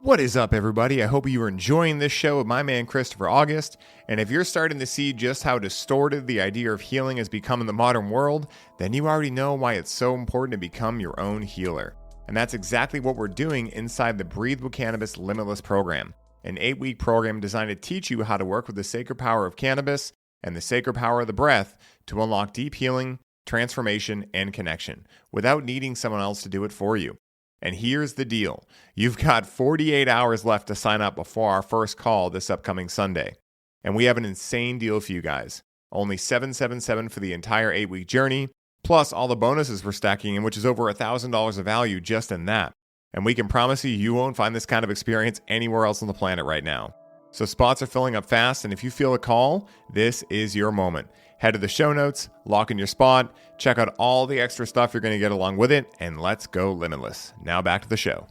What is up, everybody? I hope you are enjoying this show with my man Christopher August. And if you're starting to see just how distorted the idea of healing has become in the modern world, then you already know why it's so important to become your own healer. And that's exactly what we're doing inside the Breathe With Cannabis Limitless program, an 8-week program designed to teach you how to work with the sacred power of cannabis and the sacred power of the breath to unlock deep healing, transformation, and connection without needing someone else to do it for you. And here's the deal. You've got 48 hours left to sign up before our first call this upcoming Sunday. And we have an insane deal for you guys. Only $777 for the entire 8-week journey, plus all the bonuses we're stacking in, which is over $1,000 of value just in that. And we can promise you won't find this kind of experience anywhere else on the planet right now. So spots are filling up fast, and if you feel a call, this is your moment. Head to the show notes, lock in your spot, check out all the extra stuff you're going to get along with it, and let's go limitless. Now back to the show.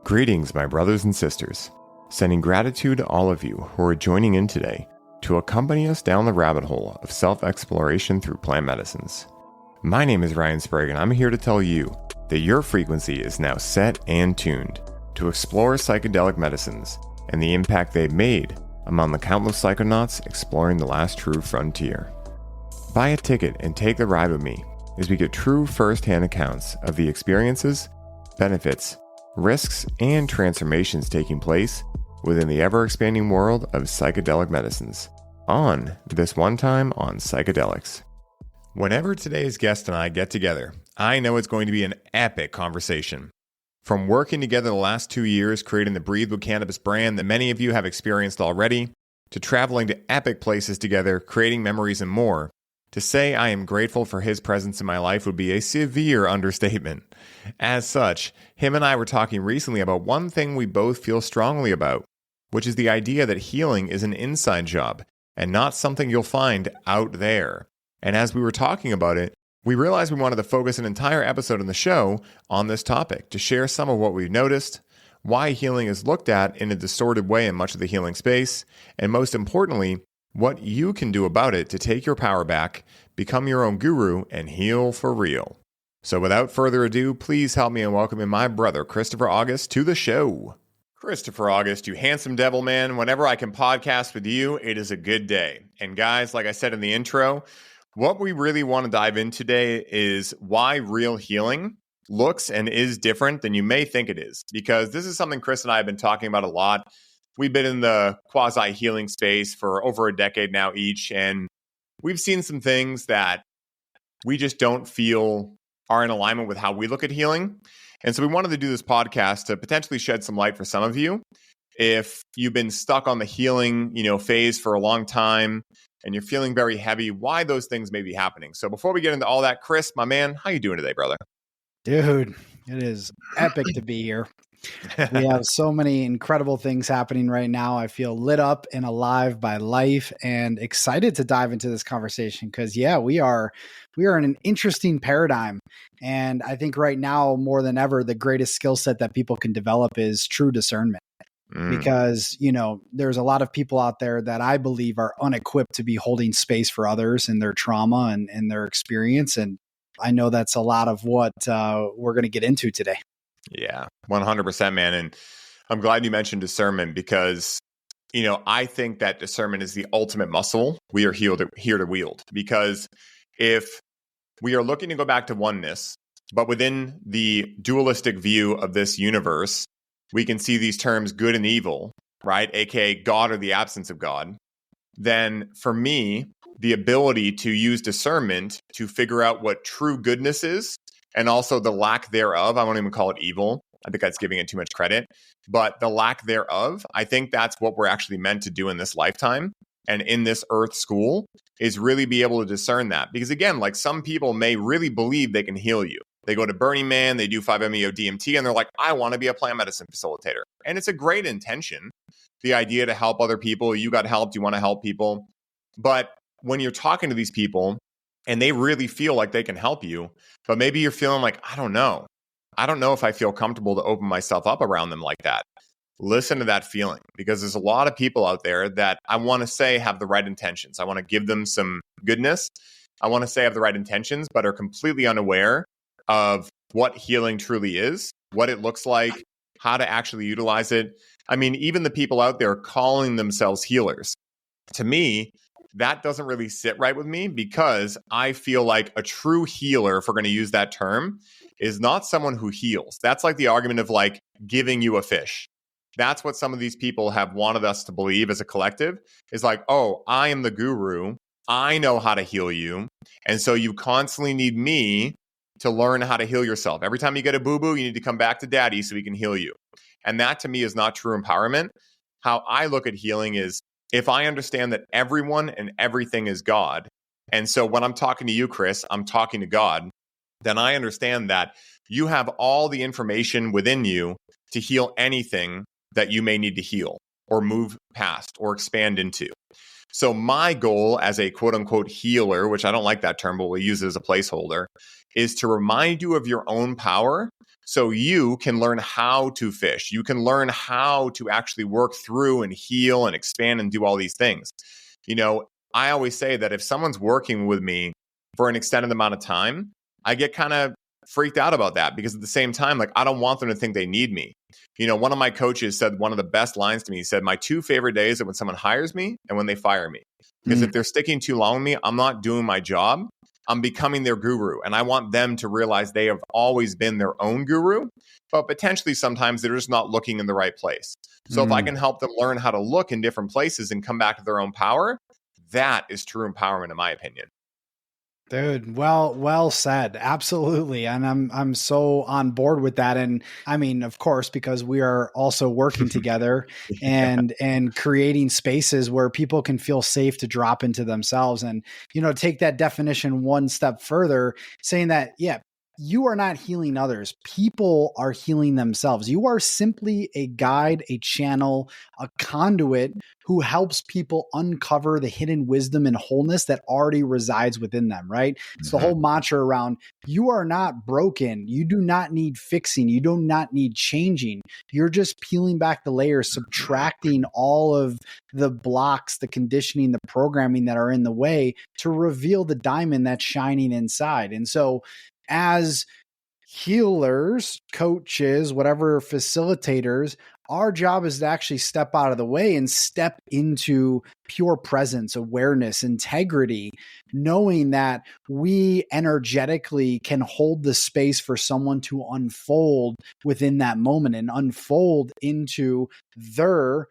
Greetings, my brothers and sisters. Sending gratitude to all of you who are joining in today to accompany us down the rabbit hole of self-exploration through plant medicines. My name is Ryan Sprague, and I'm here to tell you that your frequency is now set and tuned to explore psychedelic medicines and the impact they've made among the countless psychonauts exploring the last true frontier. Buy a ticket and take the ride with me as we get true first-hand accounts of the experiences, benefits, risks, and transformations taking place within the ever-expanding world of psychedelic medicines on This One Time on Psychedelics. Whenever today's guest and I get together, I know it's going to be an epic conversation. From working together the last 2 years creating the Breathe With Cannabis brand that many of you have experienced already, to traveling to epic places together, creating memories and more, to say I am grateful for his presence in my life would be a severe understatement. As such, him and I were talking recently about one thing we both feel strongly about, which is the idea that healing is an inside job and not something you'll find out there. And as we were talking about it, we realized we wanted to focus an entire episode on the show on this topic to share some of what we've noticed, why healing is looked at in a distorted way in much of the healing space, and most importantly, what you can do about it to take your power back, become your own guru, and heal for real. So without further ado, please help me in welcoming my brother, Christopher August, to the show. Christopher August, you handsome devil man, whenever I can podcast with you, it is a good day. And guys, like I said in the intro, what we really want to dive in today is why real healing looks and is different than you may think it is. Because this is something Chris and I have been talking about a lot. We've been in the quasi-healing space for over a decade now each, and we've seen some things that we just don't feel are in alignment with how we look at healing. And so we wanted to do this podcast to potentially shed some light for some of you. If you've been stuck on the healing, phase for a long time, and you're feeling very heavy, why those things may be happening. So before we get into all that, Chris, my man, how you doing today, brother? Dude, it is epic to be here. We have so many incredible things happening right now. I feel lit up and alive by life and excited to dive into this conversation because, we are in an interesting paradigm. And I think right now, more than ever, the greatest skill set that people can develop is true discernment. Because, there's a lot of people out there that I believe are unequipped to be holding space for others and their trauma and their experience. And I know that's a lot of what we're going to get into today. Yeah, 100%, man. And I'm glad you mentioned discernment because, I think that discernment is the ultimate muscle we are here to wield. Because if we are looking to go back to oneness, but within the dualistic view of this universe, we can see these terms good and evil, right? AKA God or the absence of God. Then for me, the ability to use discernment to figure out what true goodness is and also the lack thereof, I won't even call it evil. I think that's giving it too much credit. But the lack thereof, I think that's what we're actually meant to do in this lifetime and in this earth school is really be able to discern that. Because again, like some people may really believe they can heal you. They go to Burning Man, they do 5-MeO DMT, and they're like, I want to be a plant medicine facilitator. And it's a great intention, the idea to help other people. You got helped, you want to help people. But when you're talking to these people and they really feel like they can help you, but maybe you're feeling like, I don't know if I feel comfortable to open myself up around them like that. Listen to that feeling because there's a lot of people out there that I want to say have the right intentions. I want to give them some goodness. I want to say have the right intentions, but are completely unaware of what healing truly is, what it looks like, how to actually utilize it. I mean, even the people out there calling themselves healers, to me, that doesn't really sit right with me, because I feel like a true healer, if we're going to use that term, is not someone who heals. That's like the argument of like giving you a fish. That's what some of these people have wanted us to believe as a collective, is like, oh, I am the guru. I know how to heal you. And so you constantly need me to learn how to heal yourself. Every time you get a boo-boo, you need to come back to daddy so he can heal you. And that to me is not true empowerment. How I look at healing is, if I understand that everyone and everything is God, and so when I'm talking to you, Chris, I'm talking to God, then I understand that you have all the information within you to heal anything that you may need to heal or move past or expand into. So my goal as a quote unquote healer, which I don't like that term, but we'll use it as a placeholder, is to remind you of your own power so you can learn how to fish. You can learn how to actually work through and heal and expand and do all these things. You know, I always say that if someone's working with me for an extended amount of time, I get kind of freaked out about that, because at the same time, like, I don't want them to think they need me. You know, one of my coaches said one of the best lines to me. He said, my two favorite days are when someone hires me and when they fire me. Because if they're sticking too long with me, I'm not doing my job. I'm becoming their guru. And I want them to realize they have always been their own guru, but potentially sometimes they're just not looking in the right place. So if I can help them learn how to look in different places and come back to their own power, that is true empowerment, in my opinion. Dude, well said. Absolutely. And I'm so on board with that. And I mean, of course, because we are also working together and creating spaces where people can feel safe to drop into themselves, and, you know, take that definition one step further, saying that, yeah, you are not healing others. People are healing themselves. You are simply a guide, a channel, a conduit who helps people uncover the hidden wisdom and wholeness that already resides within them, right? It's the whole mantra around, you are not broken. You do not need fixing. You do not need changing. You're just peeling back the layers, subtracting all of the blocks, the conditioning, the programming that are in the way to reveal the diamond that's shining inside. And so, as healers, coaches, whatever, facilitators, our job is to actually step out of the way and step into pure presence, awareness, integrity, knowing that we energetically can hold the space for someone to unfold within that moment and unfold into their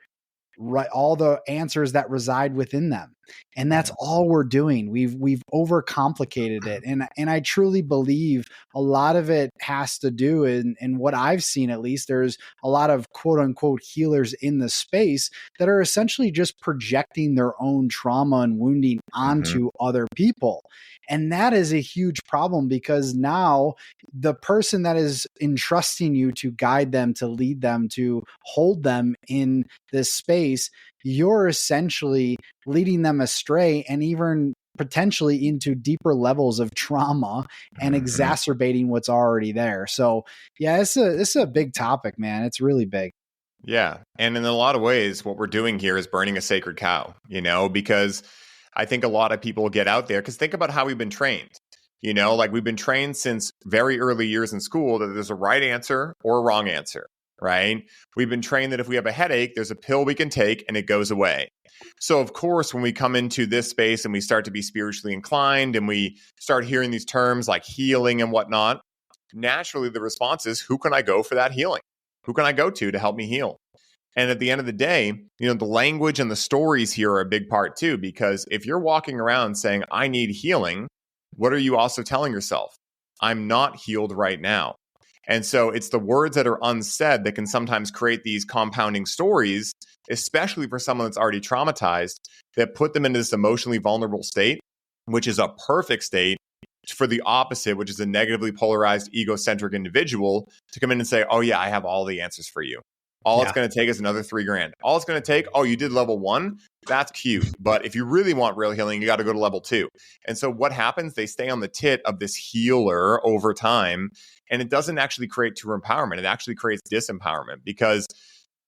right, all the answers that reside within them. And that's all we're doing. We've overcomplicated it. And I truly believe a lot of it has to do, in what I've seen, at least, there's a lot of quote unquote healers in the space that are essentially just projecting their own trauma and wounding onto other people. And that is a huge problem, because now the person that is entrusting you to guide them, to lead them, to hold them in this space, you're essentially leading them astray, and even potentially into deeper levels of trauma and exacerbating what's already there. So yeah, it's a big topic, man. It's really big. Yeah. And in a lot of ways, what we're doing here is burning a sacred cow, you know, because I think a lot of people get out there, because think about how we've been trained. You know, like, we've been trained since very early years in school that there's a right answer or a wrong answer, right? We've been trained that if we have a headache, there's a pill we can take and it goes away. So, of course, when we come into this space and we start to be spiritually inclined and we start hearing these terms like healing and whatnot, naturally the response is, who can I go for that healing? Who can I go to help me heal? And at the end of the day, you know, the language and the stories here are a big part too, because if you're walking around saying, I need healing, what are you also telling yourself? I'm not healed right now. And so it's the words that are unsaid that can sometimes create these compounding stories, especially for someone that's already traumatized, that put them into this emotionally vulnerable state, which is a perfect state for the opposite, which is a negatively polarized, egocentric individual, to come in and say, oh yeah, I have all the answers for you. All it's going to take is another $3,000. All it's going to take, oh, you did level 1. That's cute. But if you really want real healing, you got to go to level 2. And so what happens? They stay on the tit of this healer over time. And it doesn't actually create true empowerment. It actually creates disempowerment, because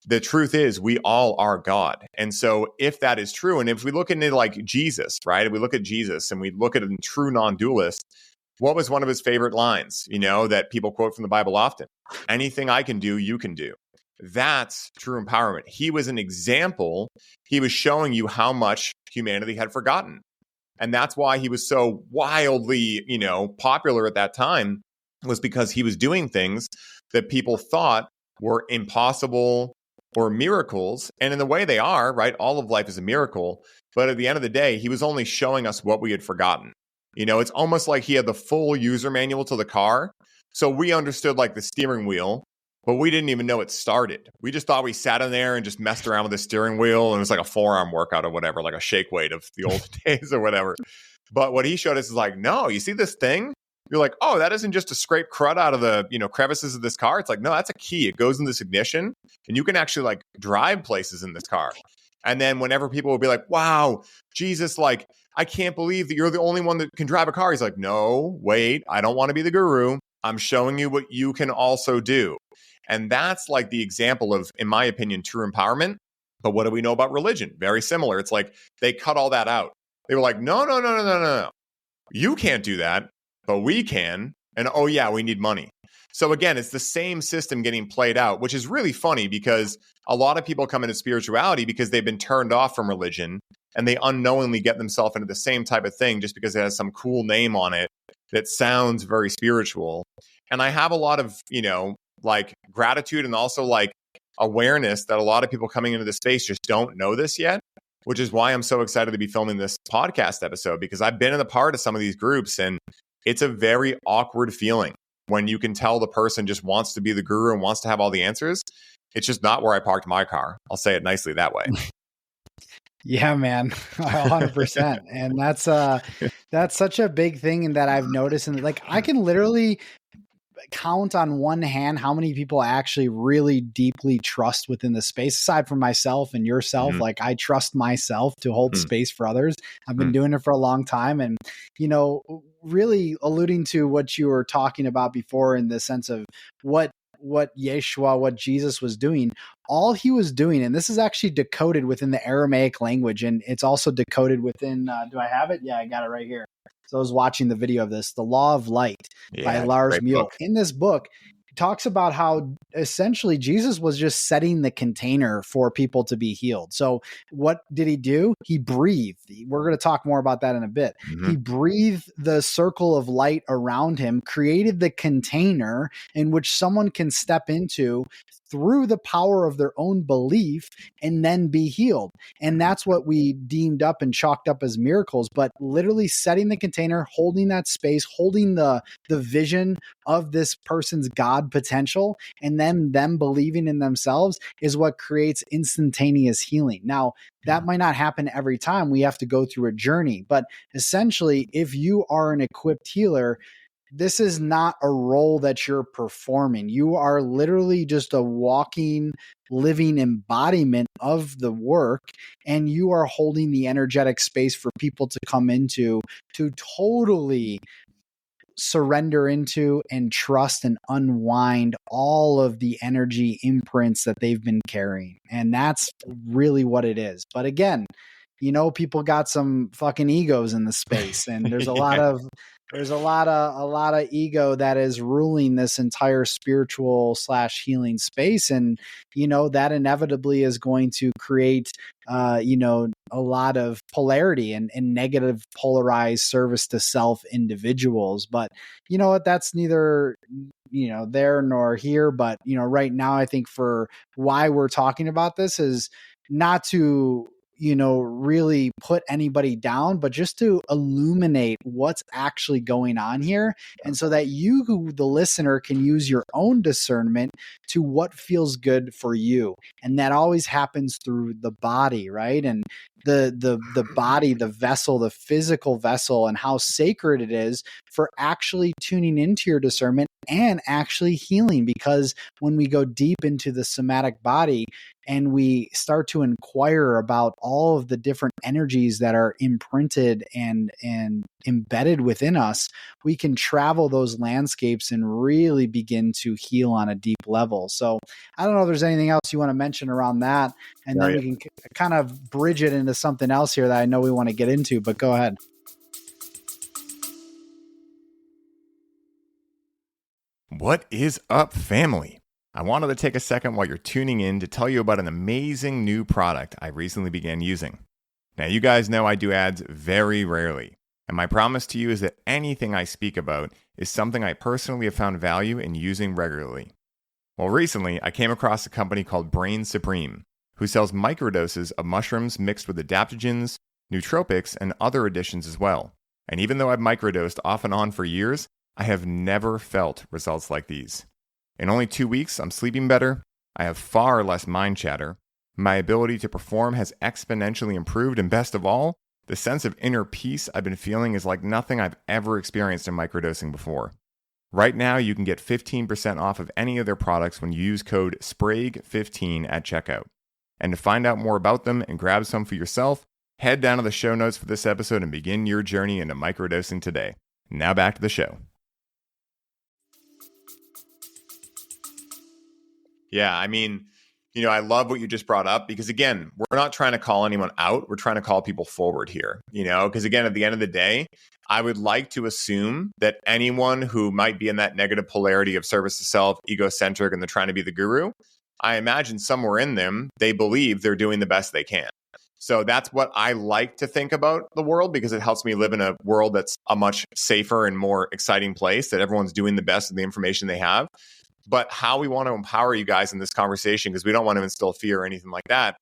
the truth is we all are God. And so if that is true, and if we look into like Jesus, right? If we look at Jesus and we look at a true non-dualist, what was one of his favorite lines, that people quote from the Bible often? Anything I can do, you can do. That's true empowerment. He was an example. He was showing you how much humanity had forgotten. And that's why he was so wildly, popular at that time, was because he was doing things that people thought were impossible or miracles. And in the way they are, right? All of life is a miracle. But at the end of the day, he was only showing us what we had forgotten. It's almost like he had the full user manual to the car. So we understood like the steering wheel, but we didn't even know it started. We just thought we sat in there and just messed around with the steering wheel. And it was like a forearm workout or whatever, like a shake weight of the old days or whatever. But what he showed us is like, no, you see this thing? You're like, oh, that isn't just to scrape crud out of the, crevices of this car. It's like, no, that's a key. It goes in this ignition and you can actually like drive places in this car. And then whenever people will be like, wow, Jesus, like, I can't believe that you're the only one that can drive a car. He's like, no, wait, I don't want to be the guru. I'm showing you what you can also do. And that's like the example of, in my opinion, true empowerment. But what do we know about religion? Very similar. It's like they cut all that out. They were like, no. You can't do that, but we can. And oh yeah, we need money. So again, it's the same system getting played out, which is really funny because a lot of people come into spirituality because they've been turned off from religion and they unknowingly get themselves into the same type of thing just because it has some cool name on it that sounds very spiritual. And I have a lot of, like gratitude and also like awareness that a lot of people coming into this space just don't know this yet, which is why I'm so excited to be filming this podcast episode, because I've been in the part of some of these groups and it's a very awkward feeling when you can tell the person just wants to be the guru and wants to have all the answers. It's just not where I parked my car. I'll say it nicely that way. Yeah, man, 100%. And that's such a big thing and that I've noticed. And like, I can literally count on one hand how many people actually really deeply trust within the space, aside from myself and yourself. Mm-hmm. Like, I trust myself to hold space for others. I've been doing it for a long time. And, really alluding to what you were talking about before in the sense of what Yeshua, what Jesus was doing, all he was doing, and this is actually decoded within the Aramaic language, and it's also decoded within, do I have it? Yeah, I got it right here. So I was watching the video of this, The Law of Light by Lars Muehl. In this book, he talks about how essentially Jesus was just setting the container for people to be healed. So what did he do? He breathed. We're going to talk more about that in a bit. Mm-hmm. He breathed the circle of light around him, created the container in which someone can step into through the power of their own belief and then be healed. And that's what we deemed up and chalked up as miracles, but literally setting the container, holding that space, holding the vision of this person's God potential, and then them believing in themselves is what creates instantaneous healing. Now, that might not happen every time. We have to go through a journey, but essentially, if you are an equipped healer, this is not a role that you're performing. You are literally just a walking, living embodiment of the work, and you are holding the energetic space for people to come into, to totally surrender into and trust and unwind all of the energy imprints that they've been carrying. And that's really what it is. But again, people got some fucking egos in the space, and there's a lot of ego that is ruling this entire spiritual / healing space. And, that inevitably is going to create, a lot of polarity and negative polarized service to self individuals. But you know what, that's neither, there nor here. But, right now, I think for why we're talking about this is not to, really put anybody down, but just to illuminate what's actually going on here. And so that you, the listener, can use your own discernment to what feels good for you. And that always happens through the body, right? And the body, the vessel, the physical vessel, and how sacred it is for actually tuning into your discernment and actually healing. Because when we go deep into the somatic body, and we start to inquire about all of the different energies that are imprinted and embedded within us, we can travel those landscapes and really begin to heal on a deep level. So I don't know if there's anything else you want to mention around that, and then we can kind of bridge it into something else here that I know we want to get into, but go ahead. What is up, family? I wanted to take a second while you're tuning in to tell you about an amazing new product I recently began using. Now, you guys know I do ads very rarely, and my promise to you is that anything I speak about is something I personally have found value in using regularly. Well, recently, I came across a company called Brain Supreme, who sells microdoses of mushrooms mixed with adaptogens, nootropics, and other additions as well. And even though I've microdosed off and on for years, I have never felt results like these. In only 2 weeks, I'm sleeping better, I have far less mind chatter, my ability to perform has exponentially improved, and best of all, the sense of inner peace I've been feeling is like nothing I've ever experienced in microdosing before. Right now, you can get 15% off of any of their products when you use code SPRAGUE15 at checkout. And to find out more about them and grab some for yourself, head down to the show notes for this episode and begin your journey into microdosing today. Now back to the show. Yeah, I mean, I love what you just brought up because, again, we're not trying to call anyone out. We're trying to call people forward here, because, again, at the end of the day, I would like to assume that anyone who might be in that negative polarity of service to self, egocentric, and they're trying to be the guru, I imagine somewhere in them, they believe they're doing the best they can. So that's what I like to think about the world, because it helps me live in a world that's a much safer and more exciting place, that everyone's doing the best with the information they have. But how we want to empower you guys in this conversation, because we don't want to instill fear or anything like that,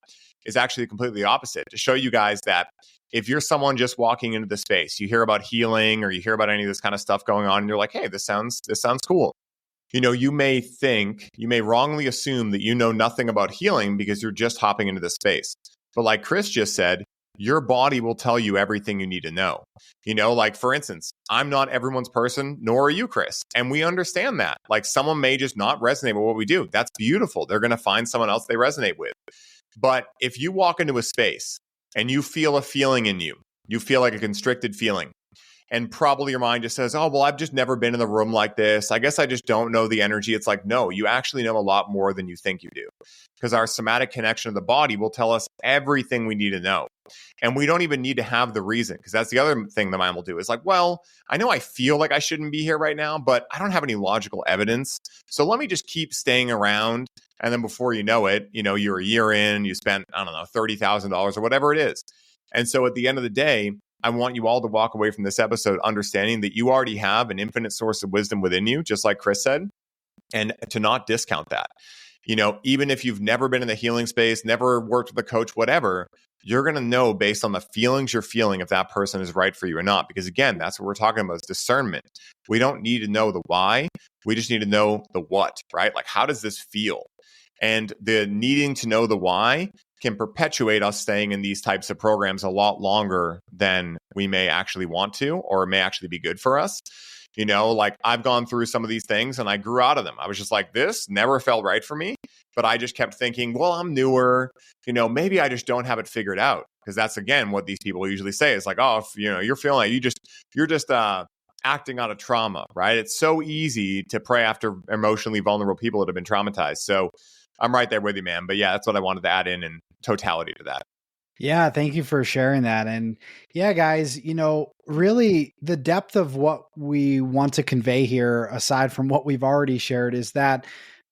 is actually completely opposite. To show you guys that if you're someone just walking into the space, you hear about healing or you hear about any of this kind of stuff going on, and you're like, hey, this sounds cool. You may wrongly assume that you know nothing about healing because you're just hopping into this space. But like Chris just said, your body will tell you everything you need to know. Like, for instance, I'm not everyone's person, nor are you, Chris. And we understand that. Like, someone may just not resonate with what we do. That's beautiful. They're going to find someone else they resonate with. But if you walk into a space and you feel a feeling in you, you feel like a constricted feeling, and probably your mind just says, oh, well, I've just never been in the room like this. I guess I just don't know the energy. It's like, no, you actually know a lot more than you think you do, because our somatic connection to the body will tell us everything we need to know. And we don't even need to have the reason, because that's the other thing the mind will do is like, well, I know I feel like I shouldn't be here right now, but I don't have any logical evidence. So let me just keep staying around. And then before you know it, you're a year in, you spent, I don't know, $30,000 or whatever it is. And so at the end of the day, I want you all to walk away from this episode understanding that you already have an infinite source of wisdom within you, just like Chris said, and to not discount that. Even if you've never been in the healing space, never worked with a coach, whatever, you're going to know based on the feelings you're feeling if that person is right for you or not. Because again, that's what we're talking about, is discernment. We don't need to know the why. We just need to know the what, right? Like, how does this feel? And the needing to know the why can perpetuate us staying in these types of programs a lot longer than we may actually want to, or may actually be good for us. Like, I've gone through some of these things and I grew out of them. I was just like, this never felt right for me. But I just kept thinking, well, I'm newer, maybe I just don't have it figured out. Because that's, again, what these people usually say. It's like, oh, if, you're feeling like you're just acting out of trauma, right? It's so easy to pray after emotionally vulnerable people that have been traumatized. So I'm right there with you, man. But yeah, that's what I wanted to add in totality to that. Yeah, thank you for sharing that. And yeah, guys, really the depth of what we want to convey here, aside from what we've already shared, is that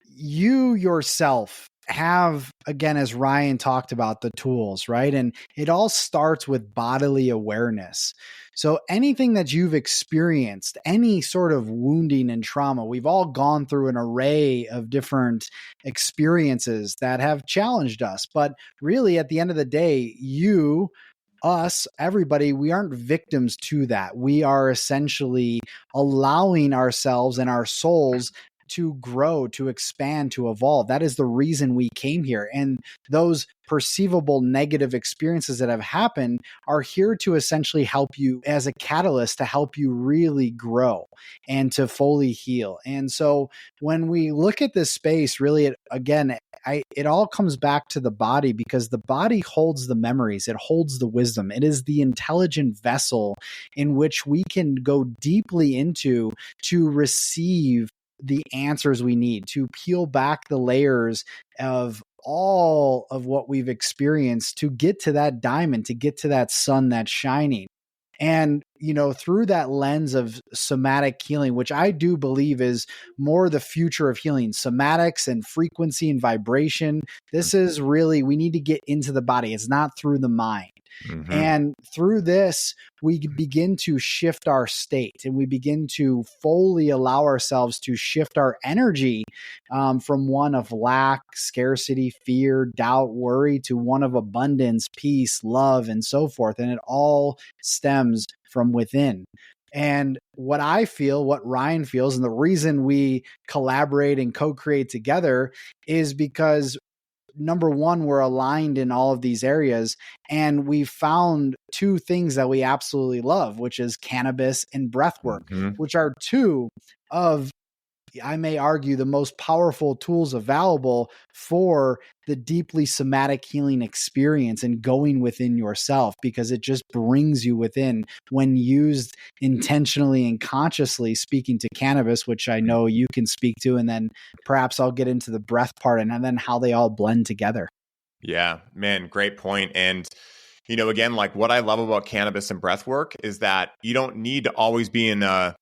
you yourself have, again, as Ryan talked about, the tools, right? And it all starts with bodily awareness. So anything that you've experienced, any sort of wounding and trauma, we've all gone through an array of different experiences that have challenged us. But really, at the end of the day, us, everybody, we aren't victims to that. We are essentially allowing ourselves and our souls to grow, to expand, to evolve. That is the reason we came here. And those perceivable negative experiences that have happened are here to essentially help you as a catalyst to help you really grow and to fully heal. And so when we look at this space, really, it all comes back to the body, because the body holds the memories, it holds the wisdom. It is the intelligent vessel in which we can go deeply into to receive the answers we need, to peel back the layers of all of what we've experienced to get to that diamond, to get to that sun that's shining. And, through that lens of somatic healing, which I do believe is more the future of healing, somatics and frequency and vibration, this is really, we need to get into the body. It's not through the mind. Mm-hmm. And through this, we begin to shift our state, and we begin to fully allow ourselves to shift our energy from one of lack, scarcity, fear, doubt, worry to one of abundance, peace, love, and so forth. And it all stems from within. And what I feel, what Ryan feels, and the reason we collaborate and co-create together is because, number one, we're aligned in all of these areas, and we found two things that we absolutely love, which is cannabis and breath work, which are two of, I may argue, the most powerful tools available for the deeply somatic healing experience and going within yourself, because it just brings you within when used intentionally and consciously. Speaking to cannabis, which I know you can speak to, and then perhaps I'll get into the breath part and then how they all blend together. Yeah, man, great point. And, again, like what I love about cannabis and breath work is that you don't need to always be in a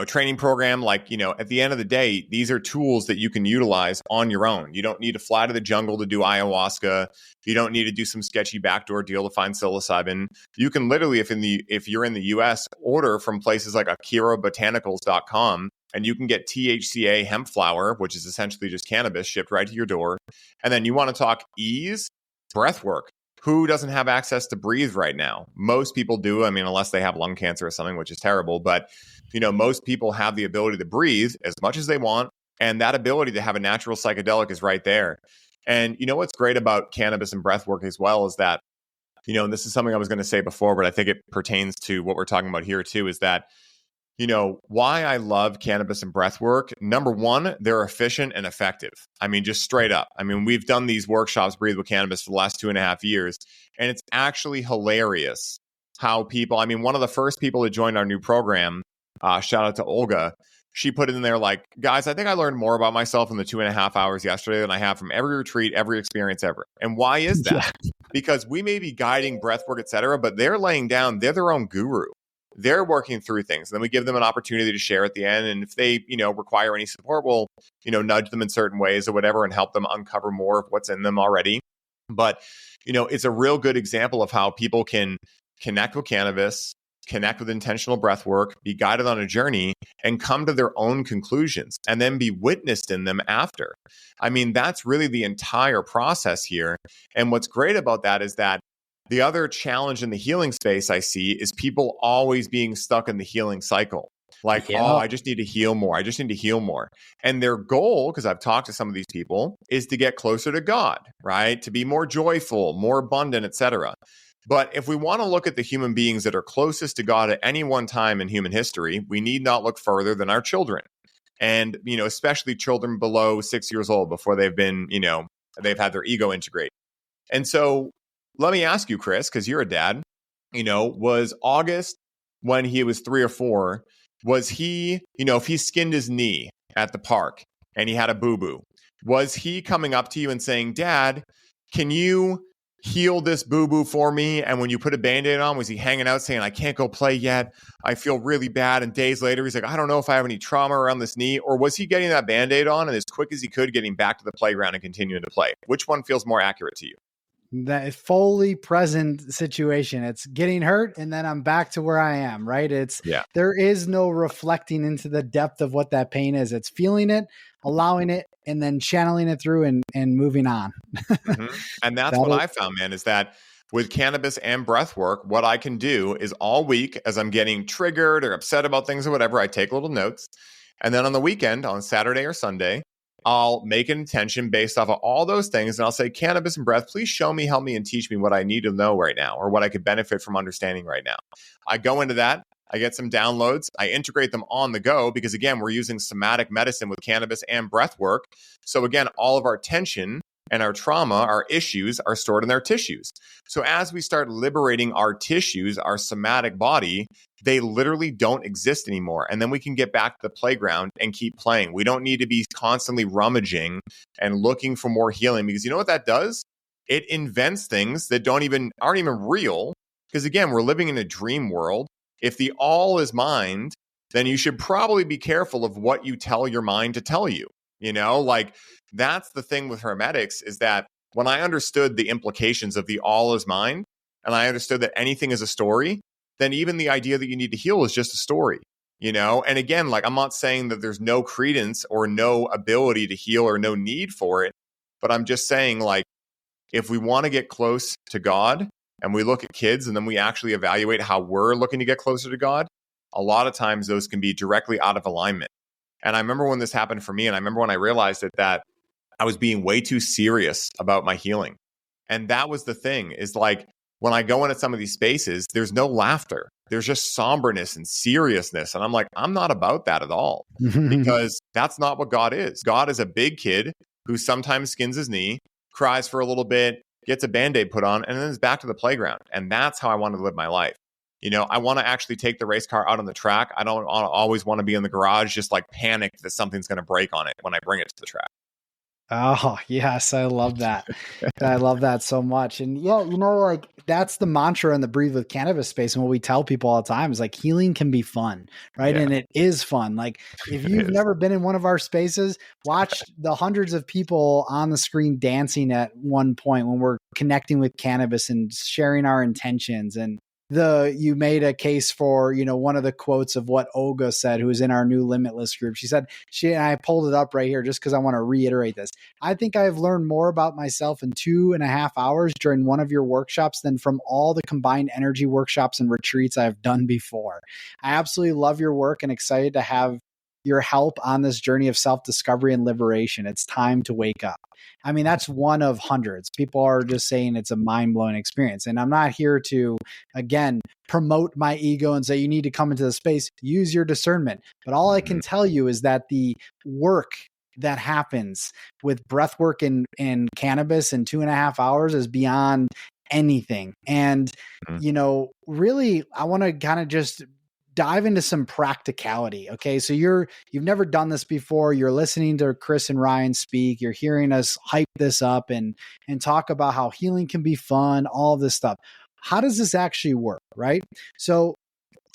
training program. Like, at the end of the day, these are tools that you can utilize on your own. You don't need to fly to the jungle to do ayahuasca. You don't need to do some sketchy backdoor deal to find psilocybin. You can literally, if you're in the US, order from places like akirabotanicals.com, and you can get THCA hemp flower, which is essentially just cannabis, shipped right to your door. And then you want to talk ease, breath work. Who doesn't have access to breathe right now? Most people do. I mean, unless they have lung cancer or something, which is terrible. But, most people have the ability to breathe as much as they want. And that ability to have a natural psychedelic is right there. And what's great about cannabis and breath work as well is that, and this is something I was going to say before, but I think it pertains to what we're talking about here too, is that, why I love cannabis and breath work. Number one, they're efficient and effective. I mean, just straight up. I mean, we've done these workshops, Breathe with Cannabis, for the last 2.5 years, and it's actually hilarious how people, one of the first people that joined our new program, shout out to Olga, she put it in there like, guys, I think I learned more about myself in the 2.5 hours yesterday than I have from every retreat, every experience ever. And why is that? Yeah. Because we may be guiding breath work, et cetera, but they're laying down, they're their own guru. They're working through things. And then we give them an opportunity to share at the end. And if they, require any support, we'll, nudge them in certain ways or whatever and help them uncover more of what's in them already. But, it's a real good example of how people can connect with cannabis, connect with intentional breath work, be guided on a journey, and come to their own conclusions and then be witnessed in them after. I mean, that's really the entire process here. And what's great about that is that the other challenge in the healing space I see is people always being stuck in the healing cycle. Like, oh, I just need to heal more. I just need to heal more. And their goal, because I've talked to some of these people, is to get closer to God, right? To be more joyful, more abundant, etc. But if we want to look at the human beings that are closest to God at any one time in human history, we need not look further than our children. And, especially children below 6 years old before they've been, they've had their ego integrate. And so let me ask you, Chris, because you're a dad, was August, when he was 3 or 4, was he, if he skinned his knee at the park and he had a boo-boo, was he coming up to you and saying, Dad, can you heal this boo-boo for me? And when you put a Band-Aid on, was he hanging out saying, I can't go play yet, I feel really bad? And days later, he's like, I don't know if I have any trauma around this knee. Or was he getting that Band-Aid on and as quick as he could getting back to the playground and continuing to play? Which one feels more accurate to you? That fully present situation. It's getting hurt and then I'm back to where I am, right? There is no reflecting into the depth of what that pain is. It's feeling it, allowing it, and then channeling it through and moving on. And that's what I found, man, is that with cannabis and breath work, what I can do is all week as I'm getting triggered or upset about things or whatever, I take little notes. And then on the weekend, on Saturday or Sunday, I'll make an intention based off of all those things. And I'll say, cannabis and breath, please show me, help me, and teach me what I need to know right now or what I could benefit from understanding right now. I go into that. I get some downloads. I integrate them on the go because, again, we're using somatic medicine with cannabis and breath work. So, again, all of our tension and our trauma, our issues are stored in our tissues. So as we start liberating our tissues, our somatic body, they literally don't exist anymore. And then we can get back to the playground and keep playing. We don't need to be constantly rummaging and looking for more healing, because you know what that does? It invents things that aren't even real. Because again, we're living in a dream world. If the all is mind, then you should probably be careful of what you tell your mind to tell you. You know, like that's the thing with hermetics, is that when I understood the implications of the all is mind, and I understood that anything is a story, then even the idea that you need to heal is just a story, you know? And again, like I'm not saying that there's no credence or no ability to heal or no need for it, but I'm just saying, like, if we want to get close to God and we look at kids and then we actually evaluate how we're looking to get closer to God, a lot of times those can be directly out of alignment. And I remember when this happened for me, and I remember when I realized that I was being way too serious about my healing. And that was the thing, is like when I go into some of these spaces, there's no laughter. There's just somberness and seriousness. And I'm like, I'm not about that at all, because that's not what God is. God is a big kid who sometimes skins his knee, cries for a little bit, gets a Band-Aid put on, and then is back to the playground. And that's how I want to live my life. You know, I want to actually take the race car out on the track. I don't always want to be in the garage just like panicked that something's going to break on it when I bring it to the track. Oh, yes. I love that. I love that so much. And yeah, you know, like that's the mantra in the Breathe with Cannabis space. And what we tell people all the time is like healing can be fun, right? Yeah. And it is fun. Like if you've never been in one of our spaces, watch the hundreds of people on the screen dancing at one point when we're connecting with cannabis and sharing our intentions. And you made a case for, you know, one of the quotes of what Olga said, who is in our new Limitless group. She said, and I pulled it up right here just because I want to reiterate this. I think I have learned more about myself in 2.5 hours during one of your workshops than from all the combined energy workshops and retreats I've done before. I absolutely love your work and excited to have your help on this journey of self-discovery and liberation. It's time to wake up. I mean, that's one of hundreds. People are just saying it's a mind-blowing experience. And I'm not here to, again, promote my ego and say you need to come into the space, use your discernment. But all I can tell you is that the work that happens with breath work and cannabis in 2.5 hours is beyond anything. And, you know, really, I want to kind of just dive into some practicality. Okay. So you've never done this before. You're listening to Chris and Ryan speak. You're hearing us hype this up and talk about how healing can be fun, all of this stuff. How does this actually work? Right. So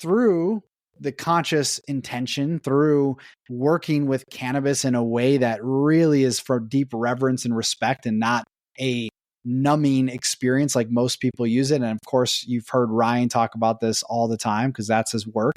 through the conscious intention, through working with cannabis in a way that really is for deep reverence and respect and not a numbing experience like most people use it. And of course, you've heard Ryan talk about this all the time because that's his work,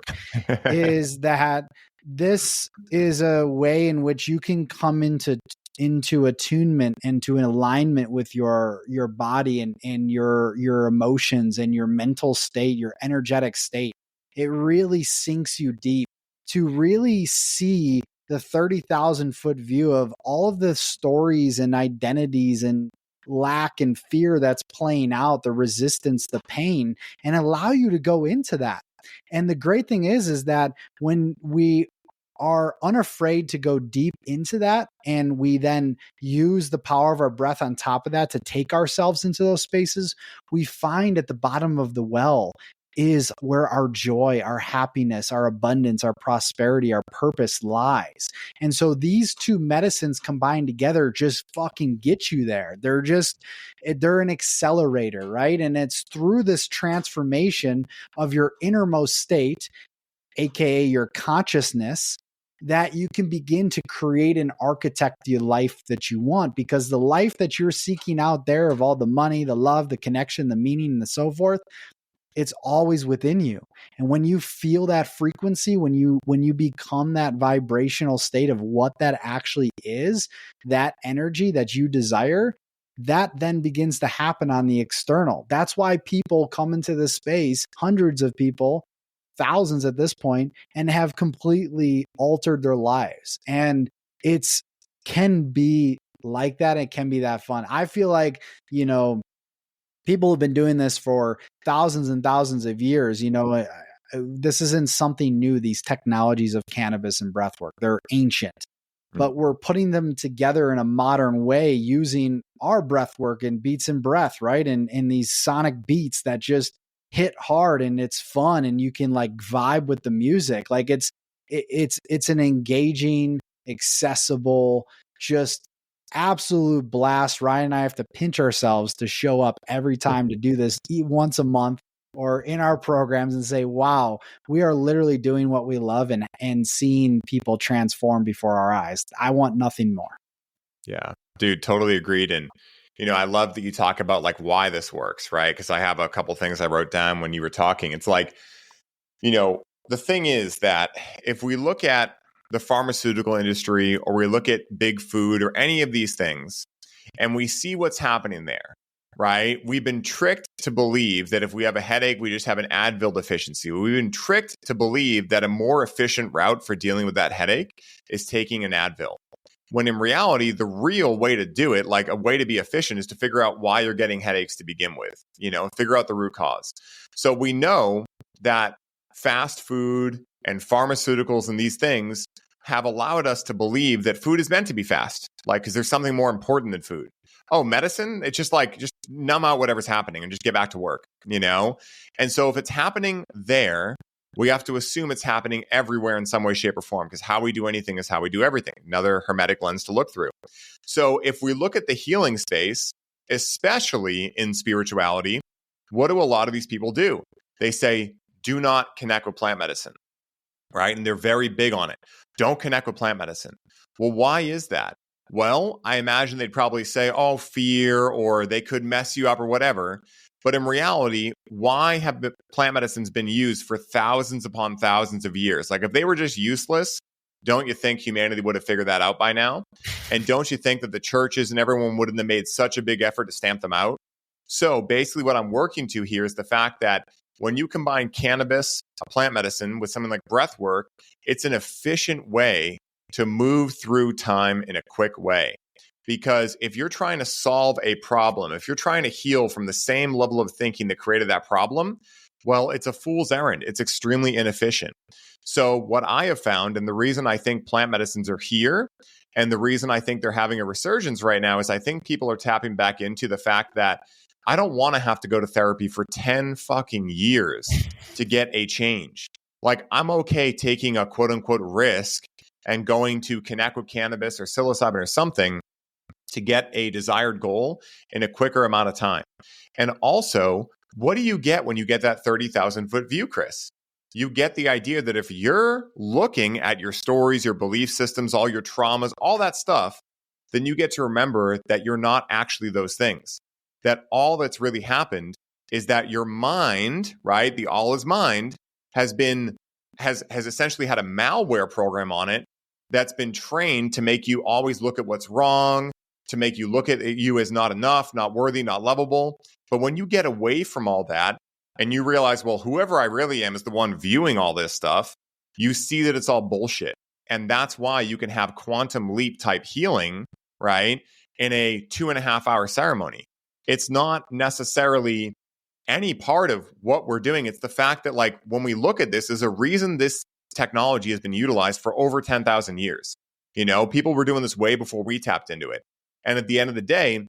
is that this is a way in which you can come into attunement and to an alignment with your body and your emotions and your mental state, your energetic state. It really sinks you deep to really see the 30,000 foot view of all of the stories and identities and lack and fear that's playing out, the resistance, the pain, and allow you to go into that. And the great thing is that when we are unafraid to go deep into that, and we then use the power of our breath on top of that to take ourselves into those spaces, we find at the bottom of the well is where our joy, our happiness, our abundance, our prosperity, our purpose lies. And so these two medicines combined together just fucking get you there. They're an accelerator, right? And it's through this transformation of your innermost state, AKA your consciousness, that you can begin to create and architect the life that you want, because the life that you're seeking out there of all the money, the love, the connection, the meaning, and so forth, it's always within you. And when you feel that frequency, when you become that vibrational state of what that actually is, that energy that you desire, that then begins to happen on the external. That's why people come into this space, hundreds of people, thousands at this point, and have completely altered their lives. And it's can be like that. It can be that fun. I feel like, people have been doing this for thousands and thousands of years. This isn't something new. These technologies of cannabis and breathwork, they're ancient, but we're putting them together in a modern way using our breathwork and beats and breath, right? And these sonic beats that just hit hard, and it's fun, and you can like vibe with the music. Like it's an engaging, accessible, just absolute blast. Ryan and I have to pinch ourselves to show up every time to do this once a month or in our programs and say, wow, we are literally doing what we love and seeing people transform before our eyes. I want nothing more. Yeah, dude, totally agreed. And, I love that you talk about like why this works, right? Because I have a couple things I wrote down when you were talking. It's like, the thing is that if we look at the pharmaceutical industry, or we look at big food or any of these things, and we see what's happening there, right? We've been tricked to believe that if we have a headache, we just have an Advil deficiency. We've been tricked to believe that a more efficient route for dealing with that headache is taking an Advil. When in reality, the real way to do it, like a way to be efficient, is to figure out why you're getting headaches to begin with, figure out the root cause. So we know that fast food and pharmaceuticals and these things have allowed us to believe that food is meant to be fast, like, because there's something more important than food. Oh, medicine, it's just like, just numb out whatever's happening and just get back to work, And so if it's happening there, we have to assume it's happening everywhere in some way, shape, or form, because how we do anything is how we do everything. Another hermetic lens to look through. So if we look at the healing space, especially in spirituality, what do a lot of these people do? They say, do not connect with plant medicine, right? And they're very big on it. Don't connect with plant medicine. Well, why is that? Well, I imagine they'd probably say, oh, fear, or they could mess you up or whatever. But in reality, why have plant medicines been used for thousands upon thousands of years? Like, if they were just useless, don't you think humanity would have figured that out by now? And don't you think that the churches and everyone wouldn't have made such a big effort to stamp them out? So basically what I'm working to here is the fact that when you combine cannabis, a plant medicine, with something like breath work, it's an efficient way to move through time in a quick way. Because if you're trying to solve a problem, if you're trying to heal from the same level of thinking that created that problem, well, it's a fool's errand. It's extremely inefficient. So what I have found, and the reason I think plant medicines are here, and the reason I think they're having a resurgence right now, is I think people are tapping back into the fact that I don't want to have to go to therapy for 10 fucking years to get a change. Like, I'm okay taking a quote unquote risk and going to connect with cannabis or psilocybin or something to get a desired goal in a quicker amount of time. And also, what do you get when you get that 30,000 foot view, Chris? You get the idea that if you're looking at your stories, your belief systems, all your traumas, all that stuff, then you get to remember that you're not actually those things. That all that's really happened is that your mind, right? The all is mind has essentially had a malware program on it that's been trained to make you always look at what's wrong, to make you look at you as not enough, not worthy, not lovable. But when you get away from all that and you realize, well, whoever I really am is the one viewing all this stuff, you see that it's all bullshit. And that's why you can have quantum leap type healing, right, in a 2.5 hour ceremony. It's not necessarily any part of what we're doing. It's the fact that, like, when we look at this, there's a reason this technology has been utilized for over 10,000 years. People were doing this way before we tapped into it. And at the end of the day,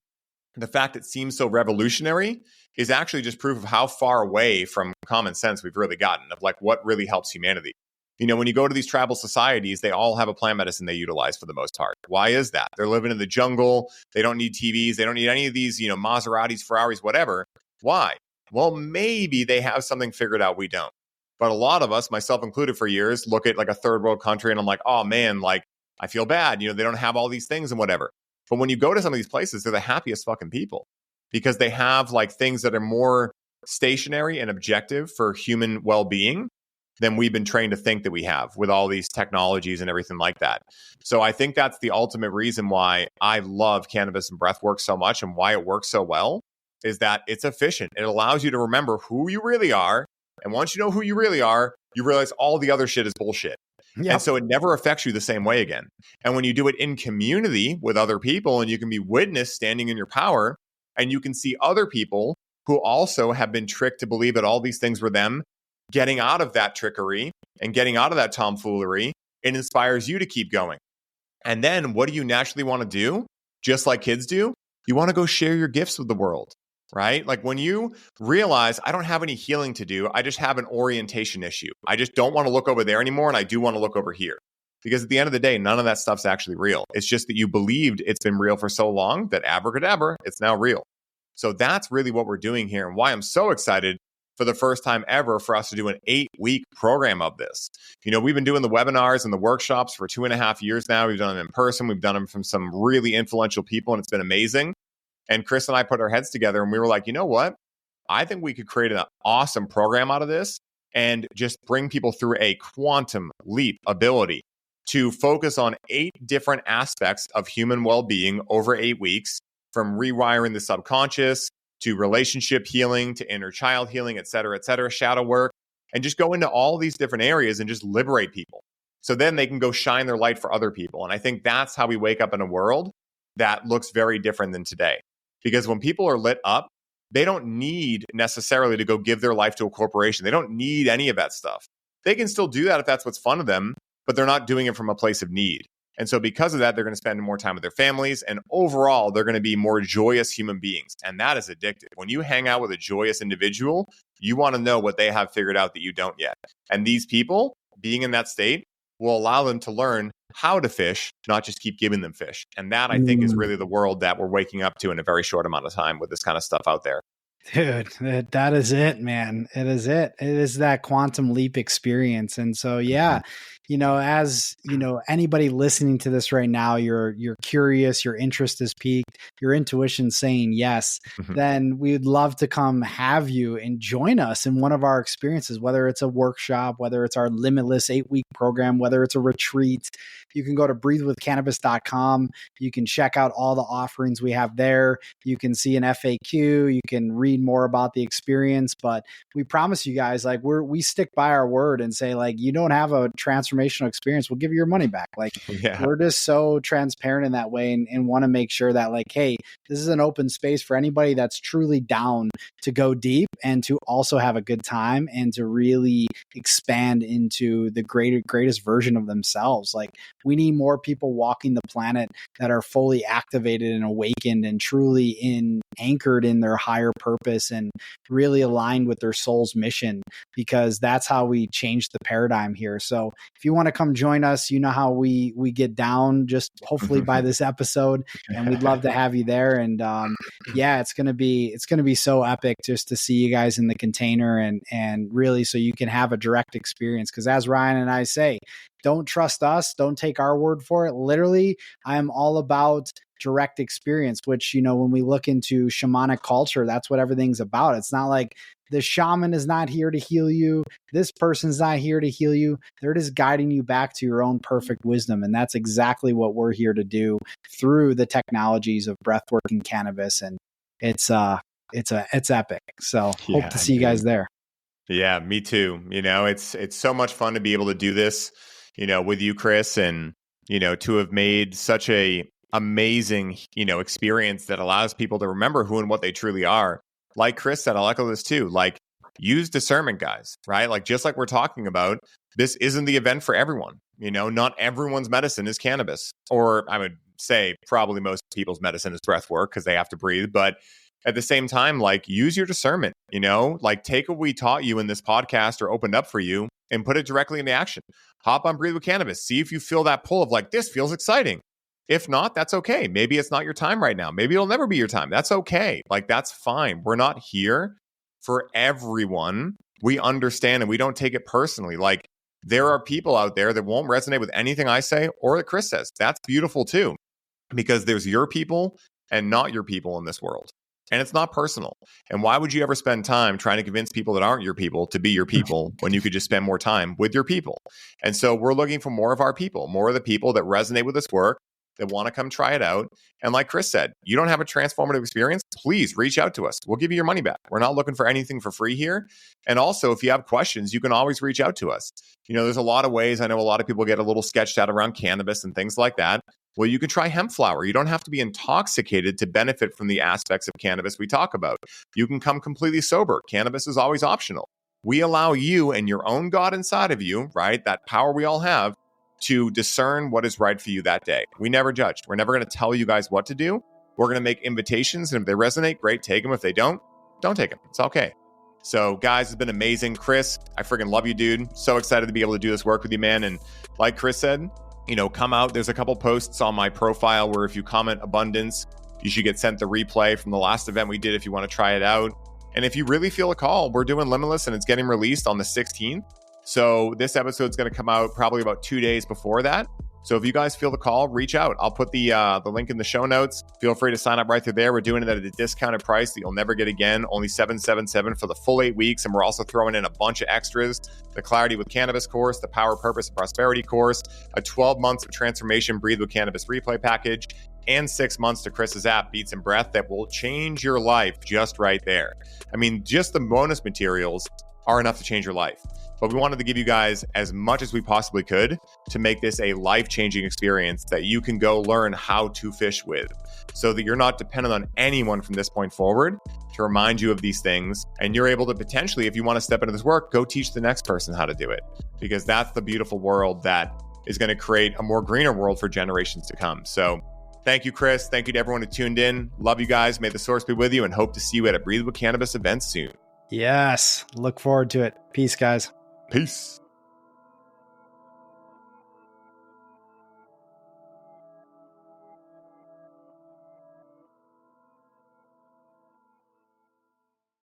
the fact it seems so revolutionary is actually just proof of how far away from common sense we've really gotten, of like what really helps humanity. When you go to these tribal societies, they all have a plant medicine they utilize for the most part. Why is that? They're living in the jungle. They don't need TVs. They don't need any of these, Maseratis, Ferraris, whatever. Why? Well, maybe they have something figured out we don't. But a lot of us, myself included for years, look at like a third world country and I'm like, oh man, like I feel bad. They don't have all these things and whatever. But when you go to some of these places, they're the happiest fucking people because they have like things that are more stationary and objective for human well-being than we've been trained to think that we have with all these technologies and everything like that. So I think that's the ultimate reason why I love cannabis and breathwork so much and why it works so well is that it's efficient. It allows you to remember who you really are. And once you know who you really are, you realize all the other shit is bullshit. Yep. And so it never affects you the same way again. And when you do it in community with other people and you can be witness standing in your power and you can see other people who also have been tricked to believe that all these things were them, getting out of that trickery and getting out of that tomfoolery, it inspires you to keep going. And then what do you naturally want to do? Just like kids do, you want to go share your gifts with the world, right? Like when you realize I don't have any healing to do, I just have an orientation issue. I just don't want to look over there anymore and I do want to look over here. Because at the end of the day, none of that stuff's actually real. It's just that you believed it's been real for so long that abracadabra, it's now real. So that's really what we're doing here and why I'm so excited for the first time ever for us to do an 8-week program of this. You know, we've been doing the webinars and the workshops for 2.5 years now. We've done them in person. We've done them from some really influential people, and it's been amazing. And Chris and I put our heads together and we were like, you know what? I think we could create an awesome program out of this and just bring people through a quantum leap ability to focus on 8 different aspects of human well-being over 8 weeks, from rewiring the subconscious to relationship healing, to inner child healing, et cetera, shadow work, and just go into all these different areas and just liberate people. So then they can go shine their light for other people. And I think that's how we wake up in a world that looks very different than today. Because when people are lit up, they don't need necessarily to go give their life to a corporation. They don't need any of that stuff. They can still do that if that's what's fun to them, but they're not doing it from a place of need. And so because of that, they're going to spend more time with their families. And overall, they're going to be more joyous human beings. And that is addictive. When you hang out with a joyous individual, you want to know what they have figured out that you don't yet. And these people, being in that state, will allow them to learn how to fish, not just keep giving them fish. And that, I think, is really the world that we're waking up to in a very short amount of time with this kind of stuff out there. Dude, that is it, man. It is it. It is that quantum leap experience. And so, yeah, you know, as you know, anybody listening to this right now, you're curious, your interest is piqued, your intuition saying yes, then we'd love to come have you and join us in one of our experiences, whether it's a workshop, whether it's our limitless 8-week program, whether it's a retreat. You can go to breathewithcannabis.com. You can check out all the offerings we have there. You can see an FAQ. You can read more about the experience, but we promise you guys, like we stick by our word and say, like, you don't have a transformational experience, we'll give you your money back. Like, we're just so transparent in that way and want to make sure that, like, hey, this is an open space for anybody that's truly down to go deep and to also have a good time and to really expand into the greatest version of themselves. Like, we need more people walking the planet that are fully activated and awakened and truly anchored in their higher purpose and really aligned with their soul's mission, because that's how we change the paradigm here. So if you want to come join us, you know how we get down, just hopefully by this episode, and we'd love to have you there. And yeah, it's gonna be so epic just to see you guys in the container and really so you can have a direct experience. Because as Ryan and I say, don't trust us, don't take our word for it. Literally, I am all about direct experience, which, you know, when we look into shamanic culture, that's what everything's about. It's not like the shaman is not here to heal you. This person's not here to heal you. They're just guiding you back to your own perfect wisdom. And that's exactly what we're here to do through the technologies of breathwork and cannabis. And it's epic. So hope to see you guys there. Yeah, me too. You know, it's so much fun to be able to do this, you know, with you, Chris, and, you know, to have made such a amazing, you know, experience that allows people to remember who and what they truly are. Like Chris said, I'll echo this too. Like, use discernment, guys, right? Like, just like we're talking about, this isn't the event for everyone. You know, not everyone's medicine is cannabis, or I would say probably most people's medicine is breath work because they have to breathe. But at the same time, like, use your discernment, you know, like, take what we taught you in this podcast or opened up for you and put it directly into action. Hop on Breathe with Cannabis. See if you feel that pull of like, this feels exciting. If not, that's okay. Maybe it's not your time right now. Maybe it'll never be your time. That's okay. Like, that's fine. We're not here for everyone. We understand and we don't take it personally. Like, there are people out there that won't resonate with anything I say or that Chris says. That's beautiful too, because there's your people and not your people in this world. And it's not personal. And why would you ever spend time trying to convince people that aren't your people to be your people when you could just spend more time with your people? And so we're looking for more of our people, more of the people that resonate with this work, that want to come try it out. And like Chris said, you don't have a transformative experience, please reach out to us. We'll give you your money back. We're not looking for anything for free here. And also, if you have questions, you can always reach out to us. There's a lot of ways. I know a lot of people get a little sketched out around cannabis and things like that. Well, you can try hemp flower. You don't have to be intoxicated to benefit from the aspects of cannabis we talk about. You can come completely sober. Cannabis is always optional. We allow you and your own God inside of you, right? That power we all have to discern what is right for you that day. We never judged. We're never going to tell you guys what to do. We're going to make invitations. And if they resonate, great, take them. If they don't take them. It's okay. So guys, it's been amazing. Chris, I freaking love you, dude. So excited to be able to do this work with you, man. And like Chris said, come out. There's a couple posts on my profile where if you comment abundance, you should get sent the replay from the last event we did if you want to try it out. And if you really feel a call, we're doing Limitless and it's getting released on the 16th. So this episode's going to come out probably about 2 days before that. So if you guys feel the call, reach out. I'll put the link in the show notes. Feel free to sign up right through there. We're doing it at a discounted price that you'll never get again. Only $777 for the full 8 weeks. And we're also throwing in a bunch of extras. The Clarity with Cannabis course, the Power, Purpose, and Prosperity course, a 12 months of transformation Breathe with Cannabis replay package, and 6 months to Chris's app, Beats and Breath, that will change your life just right there. I mean, just the bonus materials are enough to change your life. But we wanted to give you guys as much as we possibly could to make this a life-changing experience that you can go learn how to fish with, so that you're not dependent on anyone from this point forward to remind you of these things. And you're able to potentially, if you want to step into this work, go teach the next person how to do it, because that's the beautiful world that is going to create a more greener world for generations to come. So thank you, Chris. Thank you to everyone who tuned in. Love you guys. May the source be with you, and hope to see you at a Breathe with Cannabis event soon. Yes. Look forward to it. Peace, guys. Peace.